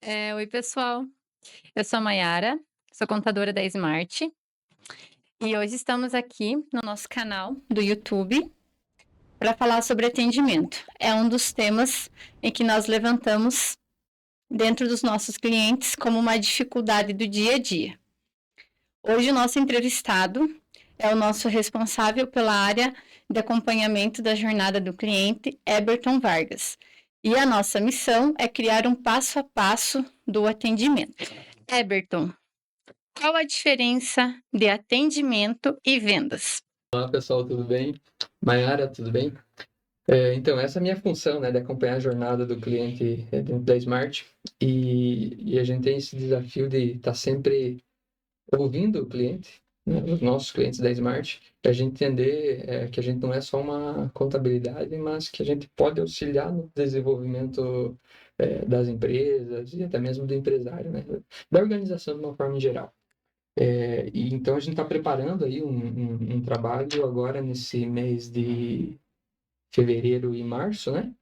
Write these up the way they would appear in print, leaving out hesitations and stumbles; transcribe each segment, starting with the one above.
Oi, pessoal. Eu sou a Maiara, sou contadora da Smart e hoje estamos aqui no nosso canal do YouTube para falar sobre atendimento. É um dos temas em que nós levantamos dentro dos nossos clientes como uma dificuldade do dia a dia. Hoje, o nosso entrevistado é o nosso responsável pela área de acompanhamento da jornada do cliente, Eberton Vargas. E a nossa missão é criar um passo a passo do atendimento. Eberton, qual a diferença de atendimento e vendas? Olá pessoal, tudo bem? Maiara, tudo bem? Então, essa é a minha função, né, de acompanhar a jornada do cliente dentro da Smart e a gente tem esse desafio de estar sempre ouvindo o cliente, né, os nossos clientes da Smart, para a gente entender que a gente não é só uma contabilidade, mas que a gente pode auxiliar no desenvolvimento das empresas e até mesmo do empresário, né, da organização de uma forma em geral. E então a gente está preparando aí um trabalho agora nesse mês de fevereiro e março, né?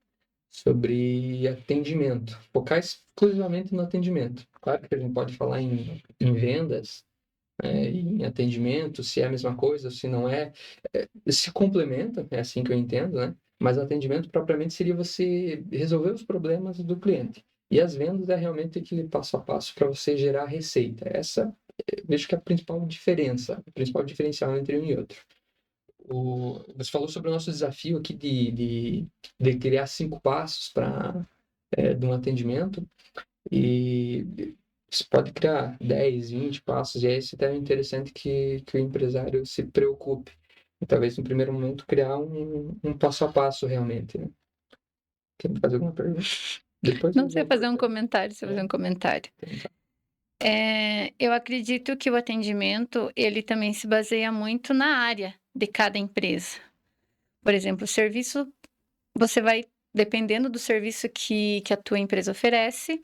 Sobre atendimento, focar exclusivamente no atendimento. Claro que a gente pode falar em vendas, em atendimento, se é a mesma coisa, se não é, se complementa, é assim que eu entendo, né? Mas atendimento propriamente seria você resolver os problemas do cliente. E as vendas é realmente aquele passo a passo para você gerar receita. Essa, vejo que é a principal diferença, o principal diferencial entre um e outro. Você falou sobre o nosso desafio aqui de criar 5 passos de um atendimento. E você pode criar 10, 20 passos, e é esse até interessante que o empresário se preocupe. E talvez no primeiro momento criar um passo a passo realmente, né? Quer me fazer alguma pergunta? Depois Não eu sei vou fazer um cortar. comentário, se fazer um comentário. Então tá. Eu acredito que o atendimento, ele também se baseia muito na área de cada empresa. Por exemplo, o serviço, você vai, dependendo do serviço que a tua empresa oferece,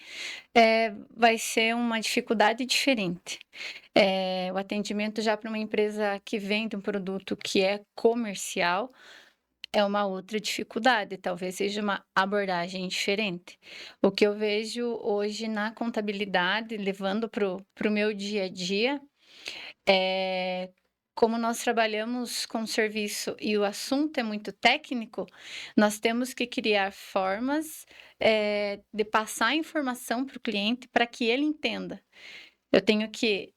vai ser uma dificuldade diferente. O atendimento já para uma empresa que vende um produto que é comercial é uma outra dificuldade, talvez seja uma abordagem diferente. O que eu vejo hoje na contabilidade, levando para o meu dia a dia, é como nós trabalhamos com serviço e o assunto é muito técnico, nós temos que criar formas, de passar a informação para o cliente para que ele entenda. Eu tenho que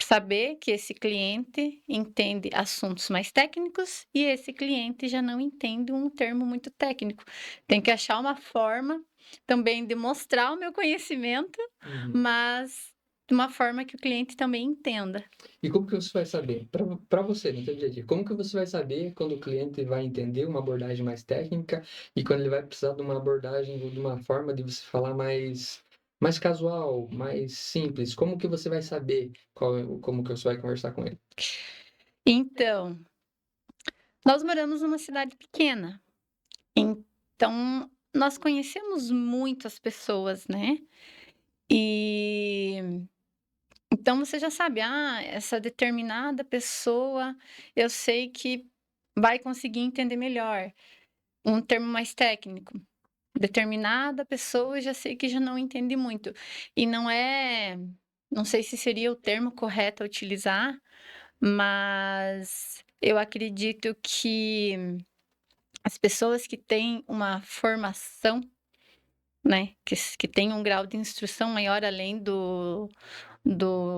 saber que esse cliente entende assuntos mais técnicos e esse cliente já não entende um termo muito técnico. Tem que achar uma forma também de mostrar o meu conhecimento, Uhum. mas de uma forma que o cliente também entenda. E como que você vai saber? Para você, no seu dia a dia, como que você vai saber quando o cliente vai entender uma abordagem mais técnica e quando ele vai precisar de uma abordagem ou de uma forma de você falar mais casual, mais simples? Como que você vai saber como que você vai conversar com ele? Então, nós moramos numa cidade pequena, então nós conhecemos muitas pessoas, né? E então você já sabe, essa determinada pessoa, eu sei que vai conseguir entender melhor. Um termo mais técnico, determinada pessoa, eu já sei que já não entende muito. E não sei se seria o termo correto a utilizar, mas eu acredito que as pessoas que têm uma formação, né, que têm um grau de instrução maior além do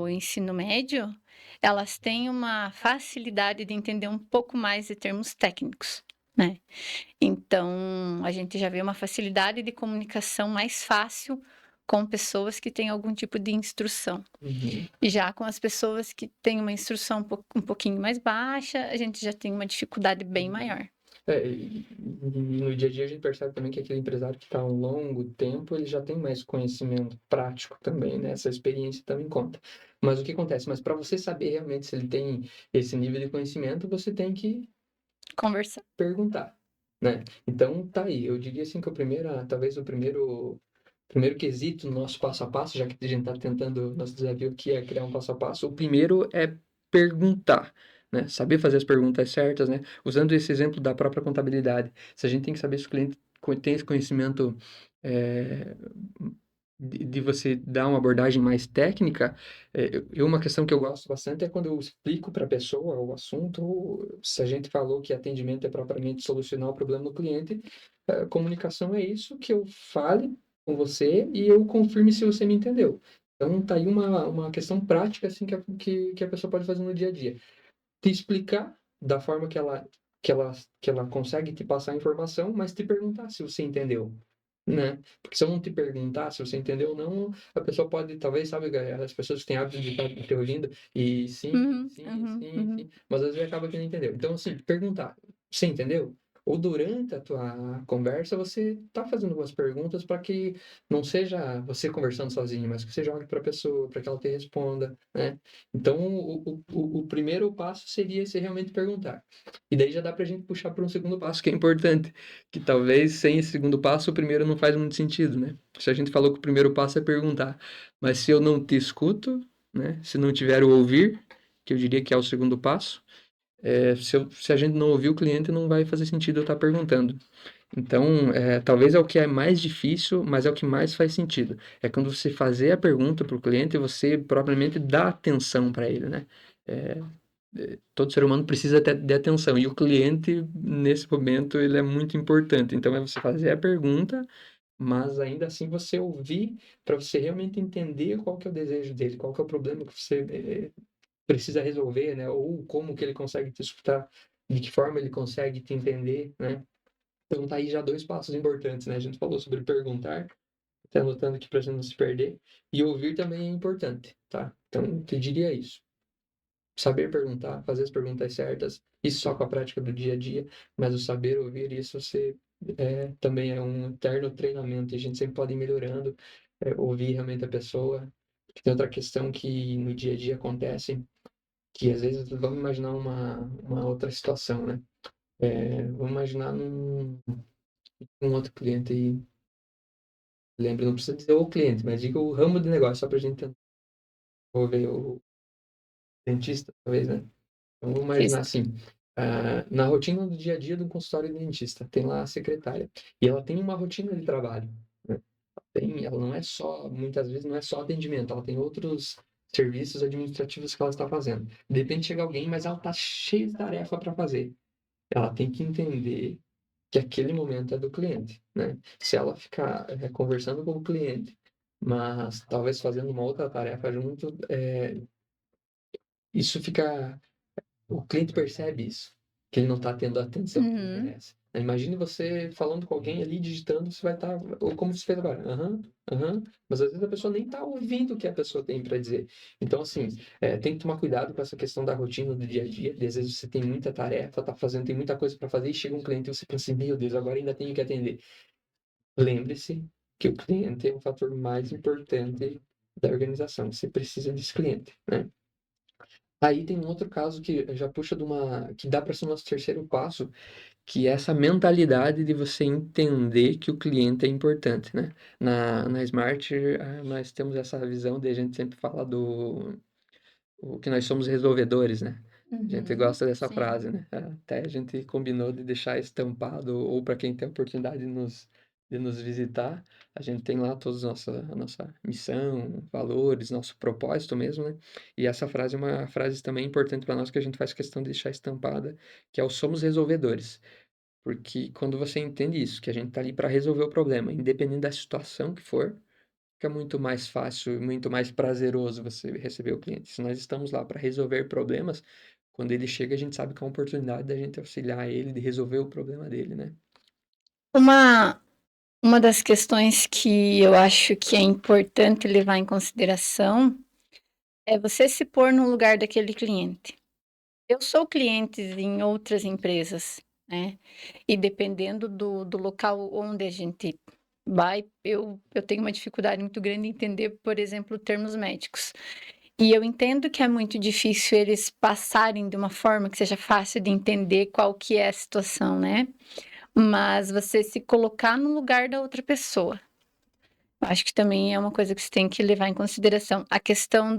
ensino médio, elas têm uma facilidade de entender um pouco mais de termos técnicos, né. Então, a gente já vê uma facilidade de comunicação mais fácil com pessoas que têm algum tipo de instrução. Uhum. E já com as pessoas que têm uma instrução um pouquinho mais baixa, a gente já tem uma dificuldade bem maior. E no dia a dia a gente percebe também que aquele empresário que está há um longo tempo, ele já tem mais conhecimento prático também, né? Essa experiência também conta. Mas o que acontece? Mas para você saber realmente se ele tem esse nível de conhecimento, você tem que Conversar. perguntar, né? Então tá aí. Eu diria assim que talvez o primeiro quesito no nosso passo a passo, já que a gente está tentando, nosso desafio aqui é criar um passo a passo, o primeiro é perguntar, né? Saber fazer as perguntas certas, né? Usando esse exemplo da própria contabilidade. Se a gente tem que saber se o cliente tem esse conhecimento é, de você dar uma abordagem mais técnica, uma questão que eu gosto bastante é quando eu explico para a pessoa o assunto. Se a gente falou que atendimento é propriamente solucionar o problema do cliente, comunicação é isso, que eu fale com você e eu confirme se você me entendeu. Então, tá aí uma questão prática assim, que a pessoa pode fazer no dia a dia. Te explicar da forma que ela consegue te passar a informação, mas te perguntar se você entendeu, né? Porque se eu não te perguntar se você entendeu ou não, a pessoa pode, talvez, sabe, as pessoas que têm hábito de estar te ouvindo e sim, Uhum, sim, uhum, sim, uhum. sim, mas às vezes acaba que não entendeu. Então, assim, perguntar, você entendeu? Ou durante a tua conversa, você tá fazendo algumas perguntas para que não seja você conversando sozinho, mas que você jogue para a pessoa, para que ela te responda, né? Então, o primeiro passo seria você realmente perguntar. E daí já dá para a gente puxar para um segundo passo que é importante, que talvez sem esse segundo passo, o primeiro não faz muito sentido, né? Se a gente falou que o primeiro passo é perguntar, mas se eu não te escuto, né? Se não tiver o ouvir, que eu diria que é o segundo passo, se a gente não ouvir o cliente, não vai fazer sentido eu estar perguntando. Então, talvez é o que é mais difícil, mas é o que mais faz sentido. É quando você fazer a pergunta para o cliente, você propriamente dá atenção para ele, né? É, todo ser humano precisa de atenção e o cliente, nesse momento, ele é muito importante. Então, é você fazer a pergunta, mas ainda assim você ouvir para você realmente entender qual que é o desejo dele, qual que é o problema que você precisa resolver, né? Ou como que ele consegue te escutar, de que forma ele consegue te entender, né? Então tá aí já dois passos importantes, né? A gente falou sobre perguntar, tá anotando aqui pra gente não se perder, e ouvir também é importante, tá? Então, eu diria isso. Saber perguntar, fazer as perguntas certas, isso só com a prática do dia a dia, mas o saber ouvir, isso você também é um eterno treinamento, e a gente sempre pode ir melhorando, ouvir realmente a pessoa. Tem outra questão que no dia a dia acontece, que às vezes vamos imaginar uma outra situação, né? Vamos imaginar um outro cliente aí. Lembra, não precisa dizer o cliente, mas diga o ramo de negócio, só para a gente tentar ver o dentista, talvez, né? Então, vamos imaginar Fiz. assim, na rotina do dia a dia do consultório de dentista, tem lá a secretária, e ela tem uma rotina de trabalho, né? Ela não é só, muitas vezes, não é só atendimento, ela tem outros serviços administrativos que ela está fazendo. De repente chega alguém, mas ela está cheia de tarefa para fazer. Ela tem que entender que aquele momento é do cliente, né? Se ela ficar conversando com o cliente, mas talvez fazendo uma outra tarefa junto, isso fica. O cliente percebe isso, que ele não está tendo a atenção que ele Uhum. merece. Imagine você falando com alguém ali, digitando, você vai estar, ou como você fez agora, aham, aham, mas às vezes a pessoa nem está ouvindo o que a pessoa tem para dizer. Então, assim, tem que tomar cuidado com essa questão da rotina do dia a dia. Às vezes você tem muita tarefa, tá fazendo, tem muita coisa para fazer, e chega um cliente e você pensa assim, meu Deus, agora ainda tenho que atender. Lembre-se que o cliente é o fator mais importante da organização. Você precisa desse cliente, né? Aí tem um outro caso que já puxa que dá para ser o nosso terceiro passo, que é essa mentalidade de você entender que o cliente é importante, né? Na Smart, nós temos essa visão de a gente sempre fala que nós somos resolvedores, né? A gente Uhum. gosta dessa Sim. frase, né? Até a gente combinou de deixar estampado, ou para quem tem a oportunidade de nos visitar, a gente tem lá toda a nossa missão, valores, nosso propósito mesmo, né? E essa frase é uma frase também importante para nós que a gente faz questão de deixar estampada, que é o somos resolvedores. Porque quando você entende isso, que a gente está ali para resolver o problema, independente da situação que for, fica muito mais fácil e muito mais prazeroso você receber o cliente. Se nós estamos lá para resolver problemas, quando ele chega, a gente sabe que é uma oportunidade da gente auxiliar ele, de resolver o problema dele, né? Uma, uma das questões que eu acho que é importante levar em consideração é você se pôr no lugar daquele cliente. Eu sou cliente em outras empresas, né? E dependendo do local onde a gente vai, eu tenho uma dificuldade muito grande em entender, por exemplo, termos médicos. E eu entendo que é muito difícil eles passarem de uma forma que seja fácil de entender qual que é a situação, né? Mas você se colocar no lugar da outra pessoa. Eu acho que também é uma coisa que você tem que levar em consideração. A questão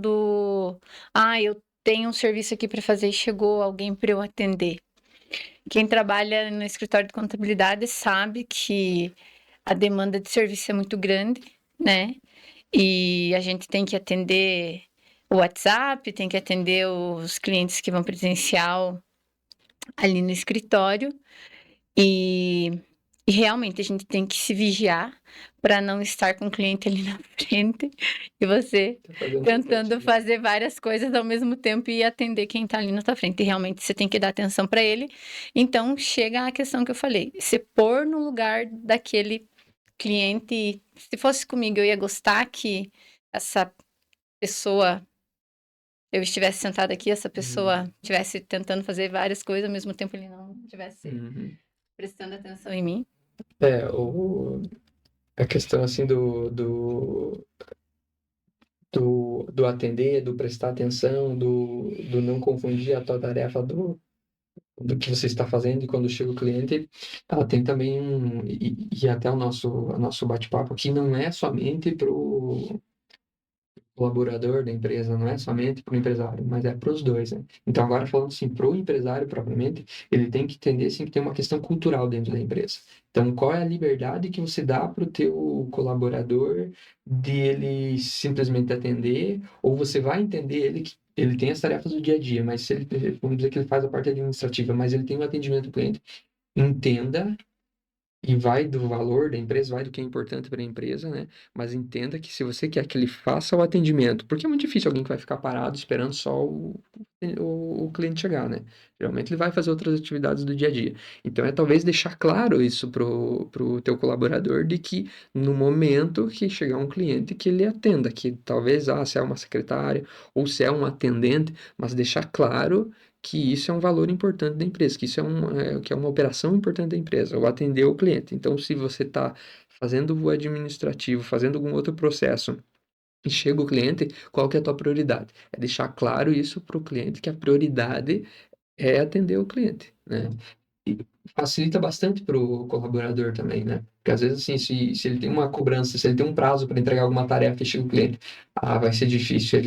eu tenho um serviço aqui para fazer e chegou alguém para eu atender. Quem trabalha no escritório de contabilidade sabe que a demanda de serviço é muito grande né? E a gente tem que atender o WhatsApp, tem que atender os clientes que vão presencial ali no escritório. E, e realmente a gente tem que se vigiar para não estar com o cliente ali na frente e você Tá fazendo tentando bastante, né? fazer várias coisas ao mesmo tempo e atender quem está ali na tua frente. E realmente você tem que dar atenção para ele. Então chega a questão que eu falei, se pôr no lugar daquele cliente. Se fosse comigo, eu ia gostar que essa pessoa, eu estivesse sentada aqui, essa pessoa estivesse tentando fazer várias coisas ao mesmo tempo ele não estivesse Uhum. prestando atenção em mim. É, a questão assim do atender, do prestar atenção, do não confundir a tua tarefa do que você está fazendo e quando chega o cliente, ela tem também e até o nosso bate-papo aqui não é somente para o colaborador da empresa, não é somente para o empresário, mas é para os dois, né? Então, agora falando assim, para o empresário propriamente, ele tem que entender assim, que tem uma questão cultural dentro da empresa. Então, qual é a liberdade que você dá para o teu colaborador de ele simplesmente atender, ou você vai entender ele que ele tem as tarefas do dia a dia, mas se ele, vamos dizer que ele faz a parte administrativa, mas ele tem um atendimento ao cliente, entenda e vai do valor da empresa, vai do que é importante para a empresa, né? Mas entenda que se você quer que ele faça o atendimento, porque é muito difícil alguém que vai ficar parado esperando só o cliente chegar, né? Geralmente ele vai fazer outras atividades do dia a dia. Então é talvez deixar claro isso pro teu colaborador de que no momento que chegar um cliente que ele atenda, que talvez se é uma secretária ou se é um atendente, mas deixar claro que isso é um valor importante da empresa, que isso que é uma operação importante da empresa, ou atender o cliente. Então, se você está fazendo o administrativo, fazendo algum outro processo e chega o cliente, qual que é a tua prioridade? É deixar claro isso para o cliente, que a prioridade é atender o cliente, né? E facilita bastante para o colaborador também, né? Porque às vezes, assim, se ele tem uma cobrança, se ele tem um prazo para entregar alguma tarefa e chega o cliente, vai ser difícil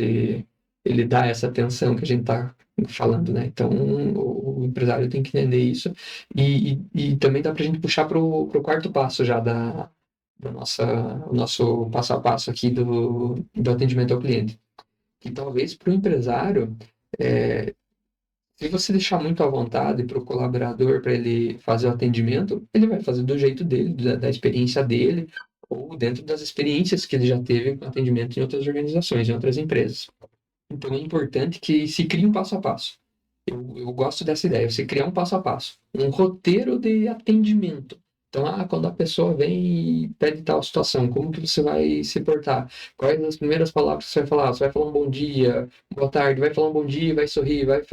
ele dar essa atenção que a gente está falando, né? Então, o empresário tem que entender isso. E também dá para a gente puxar para o quarto passo já o nosso passo a passo aqui do atendimento ao cliente. E talvez para o empresário, é, se você deixar muito à vontade para o colaborador, para ele fazer o atendimento, ele vai fazer do jeito dele, da experiência dele, ou dentro das experiências que ele já teve com atendimento em outras organizações, em outras empresas. Então é importante que se crie um passo a passo. Eu gosto dessa ideia, você criar um passo a passo, um roteiro de atendimento. Então, quando a pessoa vem e pede tal situação, como que você vai se portar? Quais as primeiras palavras que você vai falar? Você vai falar um bom dia, boa tarde, vai falar um bom dia, vai sorrir, vai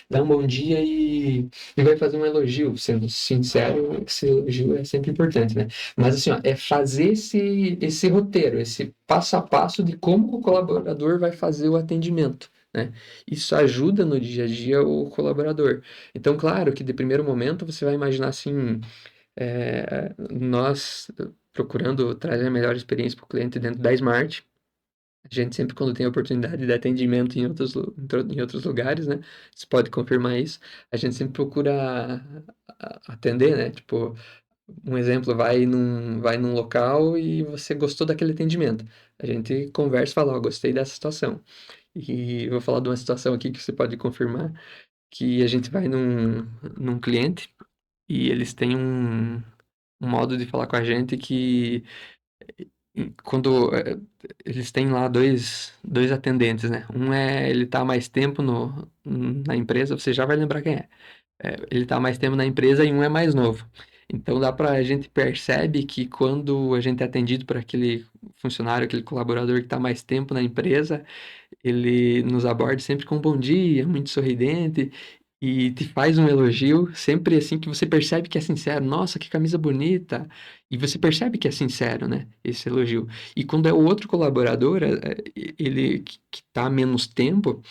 dar um bom dia e vai fazer um elogio. Sendo sincero, esse elogio é sempre importante, né? Mas assim, é fazer esse roteiro, esse passo a passo de como o colaborador vai fazer o atendimento, né? Isso ajuda no dia a dia o colaborador. Então, claro que de primeiro momento você vai imaginar assim, nós procurando trazer a melhor experiência para o cliente dentro da Smart. A gente sempre, quando tem oportunidade de atendimento em outros lugares, né? Você pode confirmar isso. A gente sempre procura atender, né? Tipo, um exemplo, vai num local e você gostou daquele atendimento. A gente conversa e fala, ó, gostei dessa situação. E eu vou falar de uma situação aqui que você pode confirmar, que a gente vai num cliente e eles têm um modo de falar com a gente que quando eles têm lá dois atendentes, né? Ele tá há mais tempo na empresa, você já vai lembrar quem é. Ele tá há mais tempo na empresa e um é mais novo. Então a gente percebe que quando a gente é atendido por aquele funcionário, aquele colaborador que está mais tempo na empresa, ele nos aborda sempre com um bom dia, muito sorridente, e te faz um elogio, sempre assim que você percebe que é sincero. Nossa, que camisa bonita! E você percebe que é sincero, né? Esse elogio. E quando é o outro colaborador, ele que tá há menos tempo,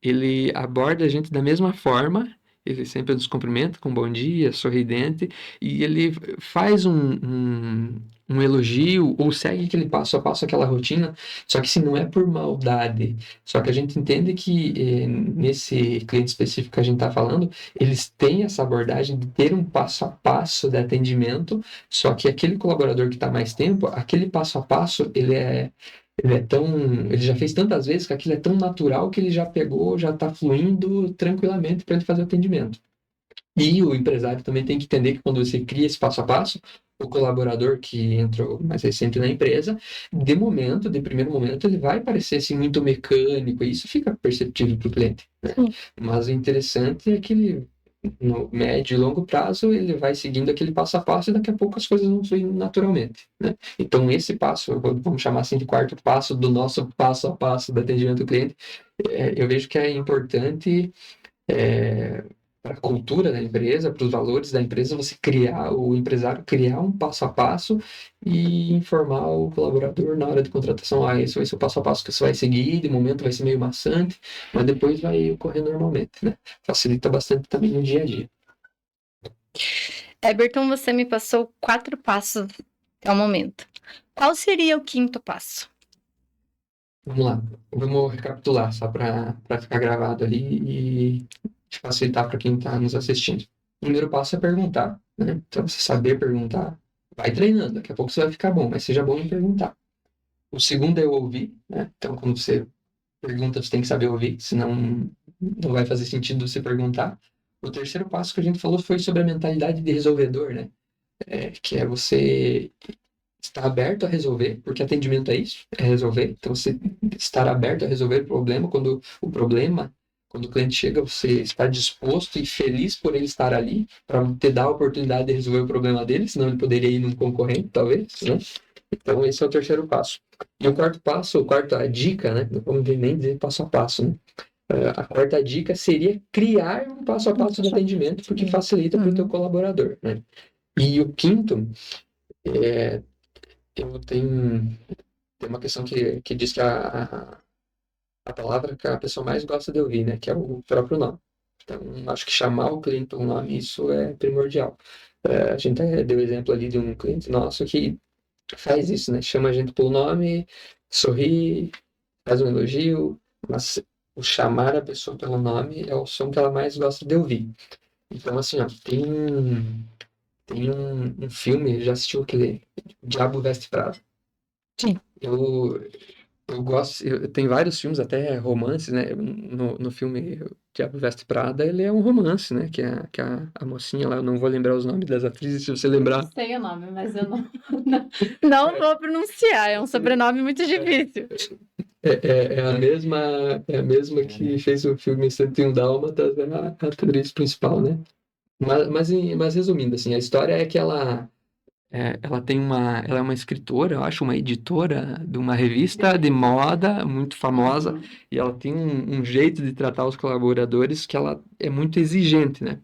ele aborda a gente da mesma forma. Ele sempre nos cumprimenta com bom dia, sorridente, e ele faz um elogio ou segue aquele passo a passo, aquela rotina, só que se não é por maldade. Só que a gente entende que nesse cliente específico que a gente está falando, eles têm essa abordagem de ter um passo a passo de atendimento, só que aquele colaborador que está mais tempo, aquele passo a passo, ele já fez tantas vezes que aquilo é tão natural que ele já pegou, já está fluindo tranquilamente para ele fazer o atendimento. E o empresário também tem que entender que quando você cria esse passo a passo, o colaborador que entrou mais recente na empresa, de primeiro momento, ele vai parecer assim, muito mecânico, e isso fica perceptível para o cliente, né? Mas o interessante é que ele, no médio e longo prazo, ele vai seguindo aquele passo a passo e daqui a pouco as coisas vão fluindo naturalmente, né? Então, esse passo, vamos chamar assim de quarto passo do nosso passo a passo do atendimento do cliente, eu vejo que é importante para a cultura da empresa, para os valores da empresa, o empresário criar um passo a passo e informar o colaborador na hora de contratação, esse vai ser o passo a passo que você vai seguir, de momento vai ser meio maçante, mas depois vai ocorrer normalmente, né? Facilita bastante também no dia a dia. Everton, você me passou 4 passos até o momento. Qual seria o 5º passo? Vamos lá, vamos recapitular só para ficar gravado ali e facilitar para quem está nos assistindo. O primeiro passo é perguntar, né? Então, você saber perguntar, vai treinando, daqui a pouco você vai ficar bom, mas seja bom em perguntar. O segundo é o ouvir, né? Então, quando você pergunta, você tem que saber ouvir, senão não vai fazer sentido você perguntar. O terceiro passo que a gente falou foi sobre a mentalidade de resolvedor, né? Que é você estar aberto a resolver, porque atendimento é isso, é resolver. Então, você estar aberto a resolver quando o cliente chega, você está disposto e feliz por ele estar ali, para te dar a oportunidade de resolver o problema dele, senão ele poderia ir num concorrente, talvez, né? Então, esse é o terceiro passo. E o quarto passo, a dica, né? Não vamos nem dizer passo a passo, né? A quarta dica seria criar um passo a passo de atendimento, porque facilita para o teu colaborador, né? E o quinto, tem uma questão que diz que a palavra que a pessoa mais gosta de ouvir, né? Que é o próprio nome. Então, acho que chamar o cliente pelo nome, isso é primordial. A gente deu exemplo ali de um cliente nosso que faz isso, né? Chama a gente pelo nome, sorri, faz um elogio, mas o chamar a pessoa pelo nome é o som que ela mais gosta de ouvir. Então, assim, ó, tem um filme, já assistiu aquele O Diabo Veste Prada? Sim. Eu gosto, tem vários filmes, até romances, né? No filme O Diabo Veste Prada, ele é um romance, né? Que a mocinha lá, eu não vou lembrar os nomes das atrizes, se você lembrar. Sei o nome, mas eu não vou pronunciar, é um sobrenome muito difícil. É a mesma que fez o filme 101 Dálmatas, é a atriz principal, né? Mas resumindo, assim, a história é que ela é uma escritora, eu acho, uma editora de uma revista de moda muito famosa, e ela tem um jeito de tratar os colaboradores que ela é muito exigente, né?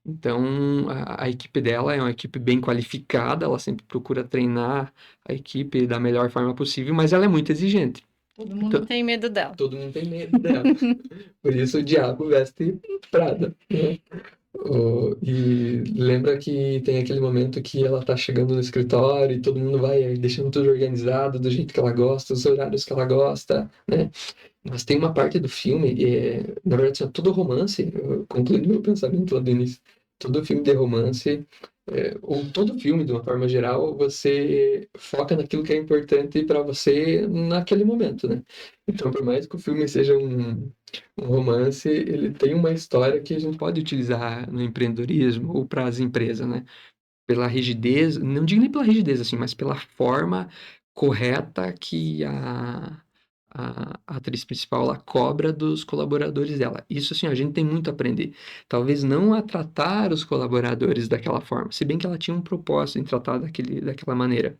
Então, a equipe dela é uma equipe bem qualificada, ela sempre procura treinar a equipe da melhor forma possível, mas ela é muito exigente. Todo mundo tem medo dela. Todo mundo tem medo dela. Por isso o diabo veste Prada, né? E lembra que tem aquele momento que ela tá chegando no escritório e todo mundo vai deixando tudo organizado do jeito que ela gosta, os horários que ela gosta, né? Mas tem uma parte do filme, na verdade, assim, todo romance, concluindo meu pensamento lá do início, todo filme de romance, ou todo filme, de uma forma geral, você foca naquilo que é importante para você naquele momento, né? Então, por mais que o filme seja um romance, ele tem uma história que a gente pode utilizar no empreendedorismo ou para as empresas, né? Pela rigidez, não digo nem pela rigidez, assim, mas pela forma correta que a atriz principal ela cobra dos colaboradores dela. Isso, assim, a gente tem muito a aprender. Talvez não a tratar os colaboradores daquela forma, se bem que ela tinha um propósito em tratar daquela maneira.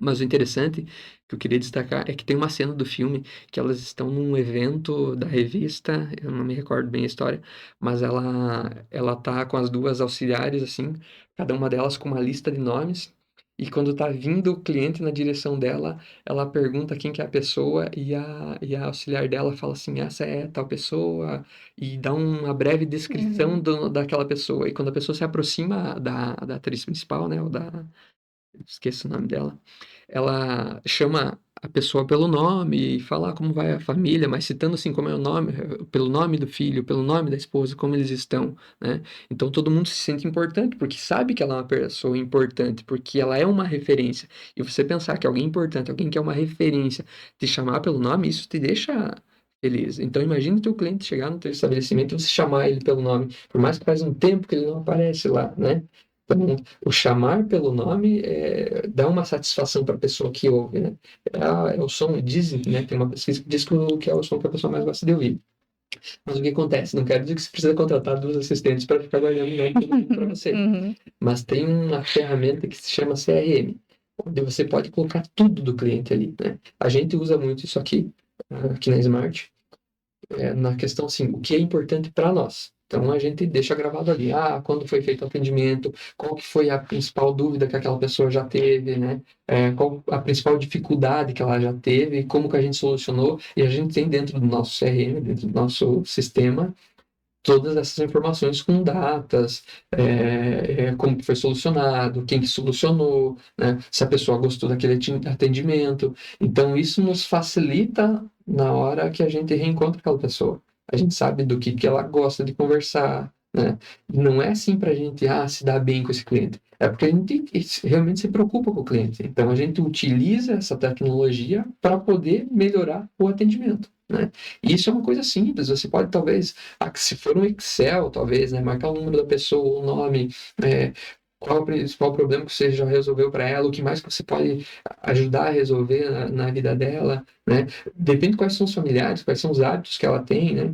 Mas o interessante que eu queria destacar é que tem uma cena do filme que elas estão num evento da revista, eu não me recordo bem a história, mas ela tá com as duas auxiliares assim, cada uma delas com uma lista de nomes, e quando tá vindo o cliente na direção dela, ela pergunta quem que é a pessoa e a auxiliar dela fala assim, essa é tal pessoa, e dá uma breve descrição daquela pessoa. E quando a pessoa se aproxima da atriz principal, né, ou esqueço o nome dela, ela chama a pessoa pelo nome e fala como vai a família, mas citando assim como é o nome, pelo nome do filho, pelo nome da esposa, como eles estão, né? Então todo mundo se sente importante, porque sabe que ela é uma pessoa importante, porque ela é uma referência. E você pensar que alguém importante, alguém que é uma referência, te chamar pelo nome, isso te deixa feliz. Então imagine o teu cliente chegar no teu estabelecimento e você chamar ele pelo nome, por mais que faz um tempo que ele não aparece lá, né? Então, o chamar pelo nome dá uma satisfação para a pessoa que ouve, né? É o som, dizem, né? Tem uma pesquisa que diz que é o som que a pessoa mais gosta de ouvir. Mas o que acontece? Não quero dizer que você precisa contratar 2 assistentes para ficar guardando o nome de todo mundo para você. Uhum. Mas tem uma ferramenta que se chama CRM, onde você pode colocar tudo do cliente ali, né? A gente usa muito isso aqui na Smart, na questão assim, o que é importante para nós. Então a gente deixa gravado ali, quando foi feito o atendimento, qual que foi a principal dúvida que aquela pessoa já teve, né? Qual a principal dificuldade que ela já teve, como que a gente solucionou, e a gente tem dentro do nosso CRM, dentro do nosso sistema, todas essas informações com datas, como que foi solucionado, quem que solucionou, né? Se a pessoa gostou daquele atendimento. Então, isso nos facilita na hora que a gente reencontra aquela pessoa. A gente sabe do que ela gosta de conversar, né? Não é assim para a gente, se dar bem com esse cliente. É porque a gente realmente se preocupa com o cliente. Então, a gente utiliza essa tecnologia para poder melhorar o atendimento, né? E isso é uma coisa simples. Você pode, talvez, se for um Excel, talvez, né, marcar o número da pessoa, o nome, qual o principal problema que você já resolveu para ela, o que mais que você pode ajudar a resolver na vida dela, né? Depende quais são os familiares, quais são os hábitos que ela tem, né?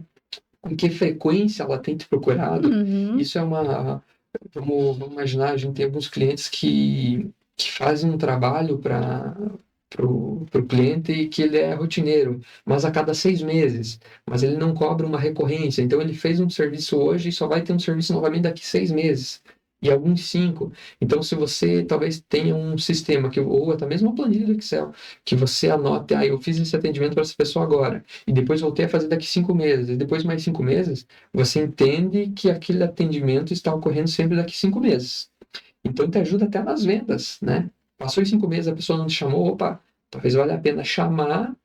Com que frequência ela tem te procurado. Uhum. Isso é uma... Vamos imaginar, a gente tem alguns clientes que fazem um trabalho para o cliente que ele é rotineiro, mas a cada 6 meses, mas ele não cobra uma recorrência. Então ele fez um serviço hoje e só vai ter um serviço novamente daqui 6 meses. E alguns 5. Então, se você talvez tenha um sistema, ou até mesmo uma planilha do Excel, que você anote, eu fiz esse atendimento para essa pessoa agora, e depois voltei a fazer daqui 5 meses, e depois mais 5 meses, você entende que aquele atendimento está ocorrendo sempre daqui 5 meses. Então, te ajuda até nas vendas, né? Passou os 5 meses, a pessoa não te chamou, opa, talvez valha a pena chamar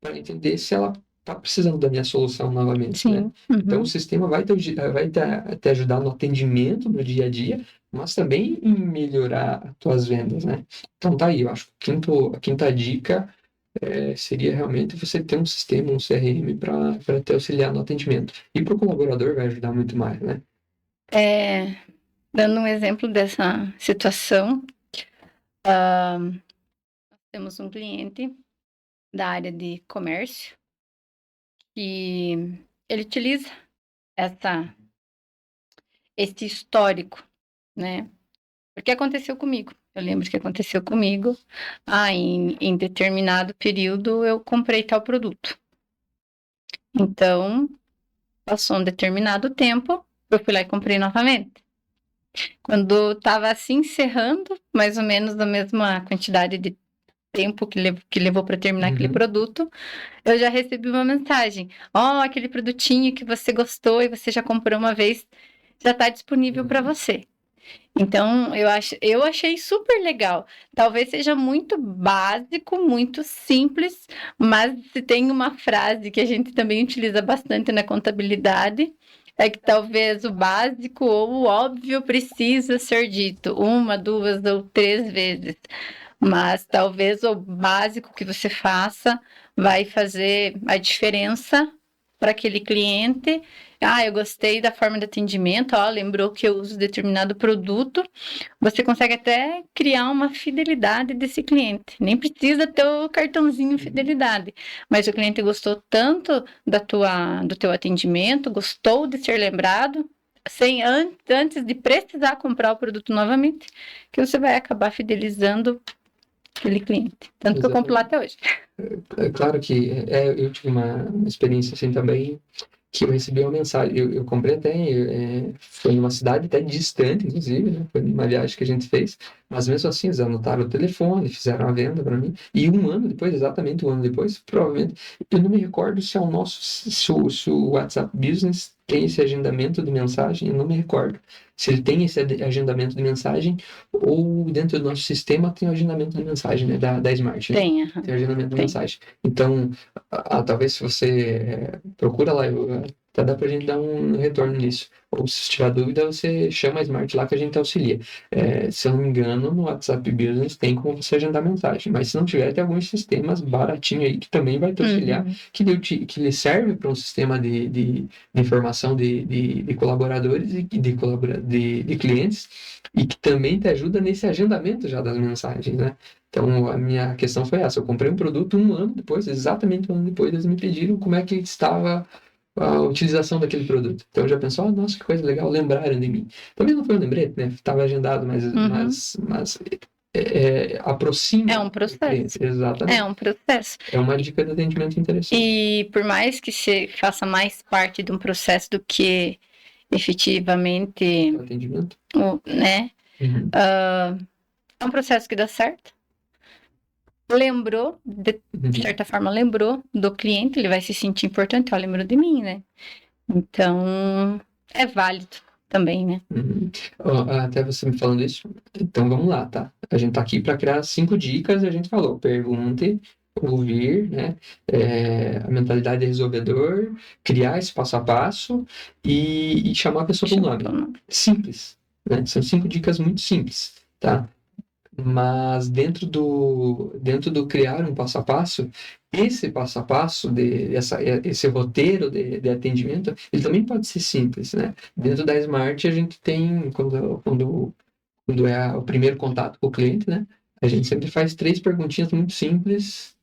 para entender se ela está precisando da minha solução novamente, né? Sim. Então, o Uhum. sistema vai te ajudar no atendimento, no dia a dia, mas também em melhorar as tuas vendas, né? Então, tá aí, eu acho que a quinta dica seria realmente você ter um sistema, um CRM para te auxiliar no atendimento. E para o colaborador vai ajudar muito mais, né? Dando um exemplo dessa situação, temos um cliente da área de comércio que ele utiliza esse histórico, né? Porque aconteceu comigo. Eu lembro que aconteceu comigo. Em determinado período eu comprei tal produto. Então, passou um determinado tempo, eu fui lá e comprei novamente. Quando estava se encerrando, mais ou menos a mesma quantidade de tempo que levou para terminar aquele produto, eu já recebi uma mensagem. Aquele produtinho que você gostou e você já comprou uma vez, já está disponível para você. Então, eu achei super legal. Talvez seja muito básico, muito simples, mas se tem uma frase que a gente também utiliza bastante na contabilidade, é que talvez o básico ou o óbvio precisa ser dito 1, 2 ou 3 vezes. Mas talvez o básico que você faça vai fazer a diferença para aquele cliente. Eu gostei da forma de atendimento, lembrou que eu uso determinado produto. Você consegue até criar uma fidelidade desse cliente. Nem precisa ter o cartãozinho fidelidade, mas o cliente gostou tanto do teu atendimento, gostou de ser lembrado, antes de precisar comprar o produto novamente, que você vai acabar fidelizando aquele cliente. Tanto que eu compro lá até hoje. É claro que eu tive uma experiência assim também, que eu recebi uma mensagem. Eu comprei até, foi numa cidade até distante, inclusive, né? Foi numa viagem que a gente fez, Mas mesmo assim, eles anotaram o telefone, fizeram a venda para mim. E um ano depois, exatamente um ano depois, provavelmente, eu não me recordo se é o nosso, se o WhatsApp Business tem esse agendamento de mensagem, eu não me recordo. Se ele tem esse agendamento de mensagem ou dentro do nosso sistema tem o agendamento de mensagem, né, da Smart, né? Tem, Tem o agendamento de tem. mensagem. Então, talvez se você procura lá, até dá pra gente dar um retorno nisso. Ou se tiver dúvida, você chama a Smart lá que a gente auxilia. Se eu não me engano, no WhatsApp Business tem como você agendar mensagem. Mas se não tiver, tem alguns sistemas baratinhos aí que também vai te auxiliar, Uhum. que lhe serve para um sistema de informação de colaboradores e de clientes e que também te ajuda nesse agendamento já das mensagens, né? Então, a minha questão foi essa. Eu comprei um produto um ano depois, exatamente um ano depois, eles me pediram como é que estava a utilização daquele produto. Então, eu já pensou, nossa, que coisa legal, lembraram de mim. Também não foi um lembrete, né? Estava agendado, Uhum. mas É aproxima um o cliente. processo. É Exatamente. um processo. É uma dica de atendimento interessante. E por mais que se faça mais parte de um processo do que O efetivamente, atendimento. né? Uhum. É um processo que dá certo. Lembrou, de Uhum. certa forma, lembrou do cliente, ele vai se sentir importante, ó, lembrou de mim, né? Então, é válido também, né? Uhum. Ó, até você me falando isso, então vamos lá, tá? A gente tá aqui para criar 5 dicas e a gente falou, pergunte, ouvir, né? A mentalidade de resolvedor, criar esse passo a passo e chamar a pessoa pelo Chama nome. pelo nome. Simples, né? São 5 dicas muito simples, tá? Mas dentro do criar um passo a passo, esse passo a passo, esse roteiro de atendimento, ele também pode ser simples, né? Dentro da Smart, a gente tem, quando é o primeiro contato com o cliente, né? A gente sempre faz 3 perguntinhas muito simples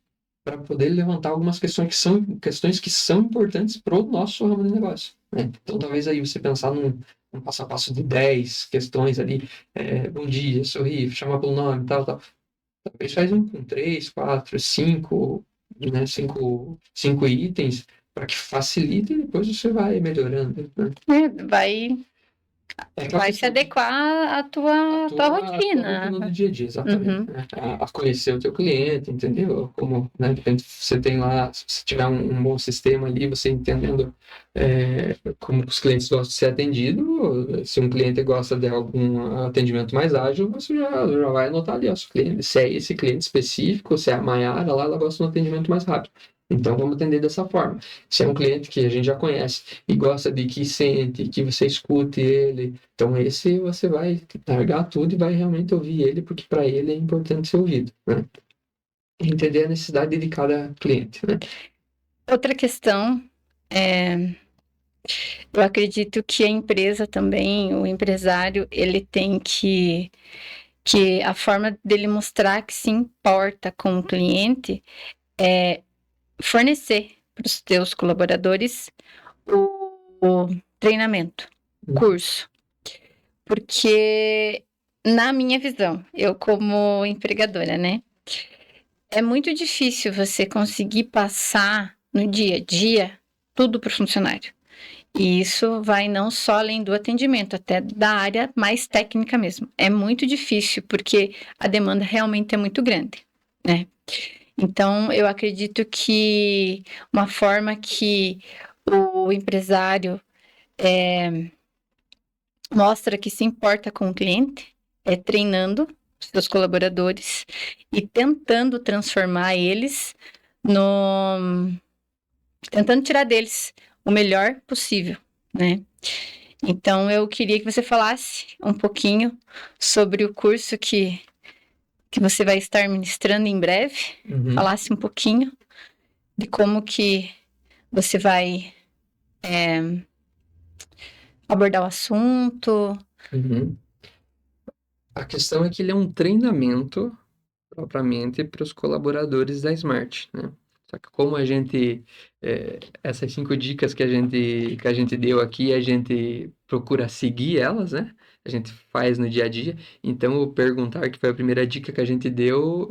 para poder levantar algumas questões que são importantes para o nosso ramo de negócio, né? Então, talvez aí você pensar num passo a passo de 10 questões ali, bom dia, sorrir, chamar pelo nome, tal, tal. Talvez faz um com 3, 4, 5, né? Cinco itens para que facilite e depois você vai melhorando, né? Vai, É aquela vai se questão adequar à tua a tua rotina do rotina. dia a dia, exatamente, Uhum. né? A conhecer o teu cliente, entendeu? Como, né, de repente você tem lá, se você tiver um bom sistema ali, você entendendo como os clientes gostam de ser atendido, se um cliente gosta de algum atendimento mais ágil, você já vai anotar ali, ó, se é esse cliente específico, se é a Maiara lá, ela gosta de um atendimento mais rápido. Então, vamos atender dessa forma. Se é um cliente que a gente já conhece e gosta de que sente, que você escute ele, então esse você vai largar tudo e vai realmente ouvir ele, porque para ele é importante ser ouvido, né? Entender a necessidade de cada cliente, né? Outra questão é, eu acredito que a empresa também, o empresário, ele tem que a forma dele mostrar que se importa com o cliente é fornecer para os teus colaboradores o treinamento, curso. Porque, na minha visão, eu como empregadora, né? É muito difícil você conseguir passar no dia a dia tudo para o funcionário. E isso vai não só além do atendimento, até da área mais técnica mesmo. É muito difícil, porque a demanda realmente é muito grande, né? Então, eu acredito que uma forma que o empresário mostra que se importa com o cliente é treinando seus colaboradores e tentando transformar eles no... tentando tirar deles o melhor possível, né? Então, eu queria que você falasse um pouquinho sobre o curso que você vai estar ministrando em breve. Uhum, Falasse um pouquinho de como que você vai abordar o assunto. uhum. A questão é que ele é um treinamento propriamente para os colaboradores da Smart, né? Só que como essas 5 dicas que a gente deu aqui, a gente procura seguir elas, né? A gente faz no dia a dia. Então, o perguntar, que foi a primeira dica que a gente deu,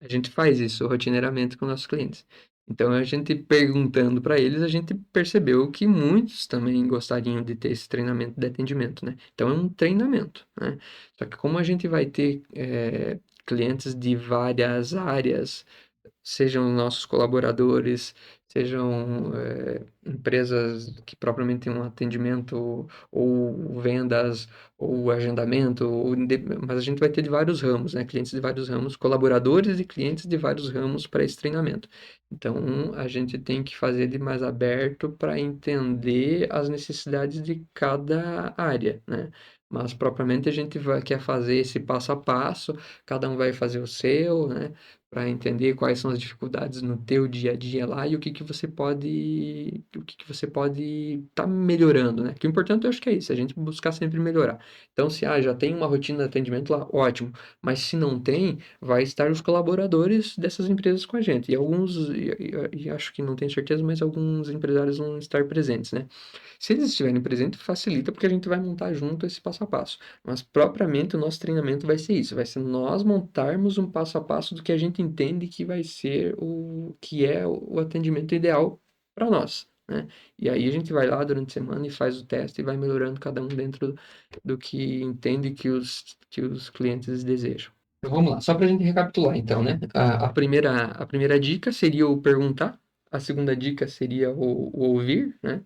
a gente faz isso rotineiramente com nossos clientes. Então, a gente perguntando para eles, a gente percebeu que muitos também gostariam de ter esse treinamento de atendimento, né? Então, é um treinamento, né? Só que como a gente vai ter clientes de várias áreas, sejam nossos colaboradores, sejam empresas que propriamente têm um atendimento, ou vendas, ou agendamento, mas a gente vai ter de vários ramos, né? Clientes de vários ramos, colaboradores e clientes de vários ramos para esse treinamento. Então, a gente tem que fazer ele mais aberto para entender as necessidades de cada área, né? Mas propriamente a gente quer fazer esse passo a passo, cada um vai fazer o seu, né? Para entender quais são as dificuldades no teu dia a dia lá e o que que você pode estar melhorando, né? Que o importante eu acho que é isso, a gente buscar sempre melhorar. Então, se já tem uma rotina de atendimento lá, ótimo. Mas se não tem, vai estar os colaboradores dessas empresas com a gente. E alguns, e acho que não tenho certeza, mas alguns empresários vão estar presentes, né? Se eles estiverem presentes, facilita porque a gente vai montar junto esse passo a passo. Mas propriamente o nosso treinamento vai ser isso, vai ser nós montarmos um passo a passo do que a gente entende que vai ser o que é o atendimento ideal para nós, né? E aí a gente vai lá durante a semana e faz o teste e vai melhorando cada um dentro do que entende que os clientes desejam. Então vamos lá, só para a gente recapitular então, né? A primeira dica seria o perguntar, a segunda dica seria o ouvir, né?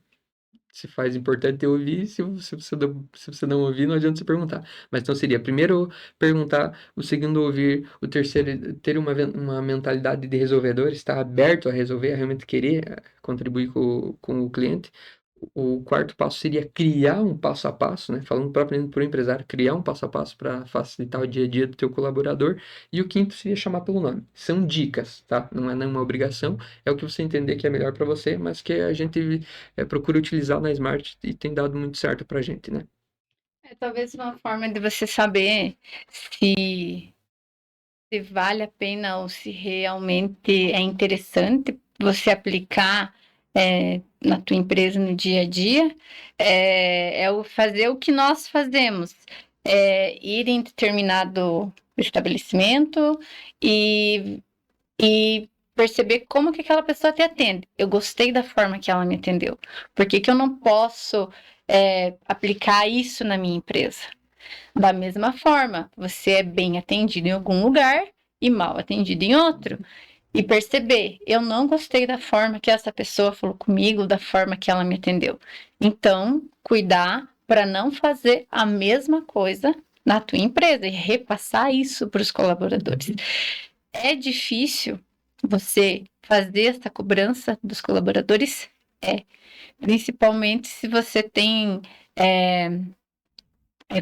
Se faz importante ouvir, se você não ouvir, não adianta você perguntar. Mas então seria primeiro perguntar, o segundo ouvir, o terceiro ter uma mentalidade de resolvedor, estar aberto a resolver, a realmente querer contribuir com o cliente. O quarto passo seria criar um passo a passo, né? Falando propriamente para o empresário, criar um passo a passo para facilitar o dia a dia do teu colaborador. E o quinto seria chamar pelo nome. São dicas, tá? Não é nenhuma obrigação, é o que você entender que é melhor para você, mas que a gente procura utilizar na Smart e tem dado muito certo para a gente, né? Talvez uma forma de você saber se, se vale a pena ou se realmente é interessante você aplicar na tua empresa no dia a dia, é o fazer o que nós fazemos, ir em determinado estabelecimento e perceber como que aquela pessoa te atende. Eu gostei da forma que ela me atendeu. Por que que eu não posso aplicar isso na minha empresa? Da mesma forma, você é bem atendido em algum lugar e mal atendido em outro. E perceber, eu não gostei da forma que essa pessoa falou comigo, da forma que ela me atendeu. Então, cuidar para não fazer a mesma coisa na tua empresa e repassar isso para os colaboradores. É difícil você fazer essa cobrança dos colaboradores? É. Principalmente se você tem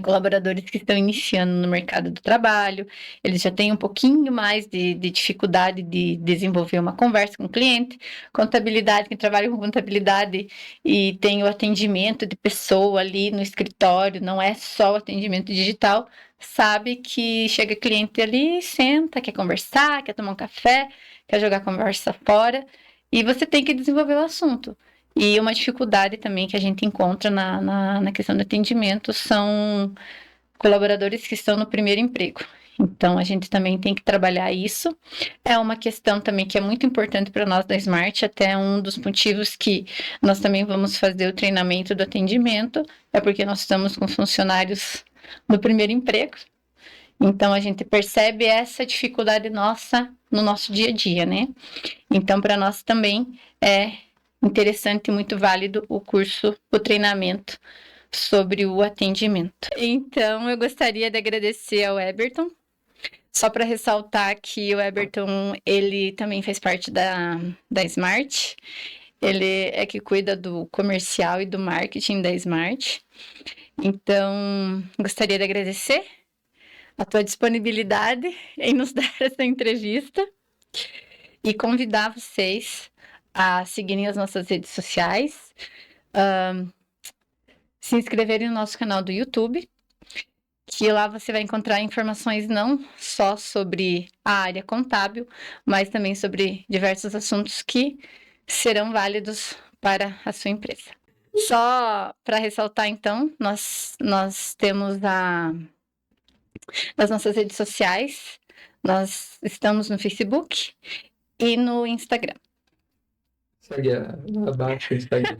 colaboradores que estão iniciando no mercado do trabalho, eles já têm um pouquinho mais de dificuldade de desenvolver uma conversa com o cliente. Contabilidade, quem trabalha com contabilidade e tem o atendimento de pessoa ali no escritório, não é só o atendimento digital, sabe que chega cliente ali, senta, quer conversar, quer tomar um café, quer jogar a conversa fora, e você tem que desenvolver o assunto. E uma dificuldade também que a gente encontra na questão do atendimento são colaboradores que estão no primeiro emprego. Então, a gente também tem que trabalhar isso. É uma questão também que é muito importante para nós da Smart, até um dos motivos que nós também vamos fazer o treinamento do atendimento, é porque nós estamos com funcionários no primeiro emprego. Então, a gente percebe essa dificuldade nossa no nosso dia a dia, né? Então, para nós também é interessante e muito válido o curso, o treinamento sobre o atendimento. Então, eu gostaria de agradecer ao Eberton, só para ressaltar que o Eberton, ele também faz parte da Smart, ele é que cuida do comercial e do marketing da Smart. Então, gostaria de agradecer a tua disponibilidade em nos dar essa entrevista e convidar vocês a seguirem as nossas redes sociais, se inscreverem no nosso canal do YouTube, que lá você vai encontrar informações não só sobre a área contábil, mas também sobre diversos assuntos que serão válidos para a sua empresa. Só para ressaltar, então, nós temos as nossas redes sociais, nós estamos no Facebook e no Instagram. Segue abaixo o Instagram.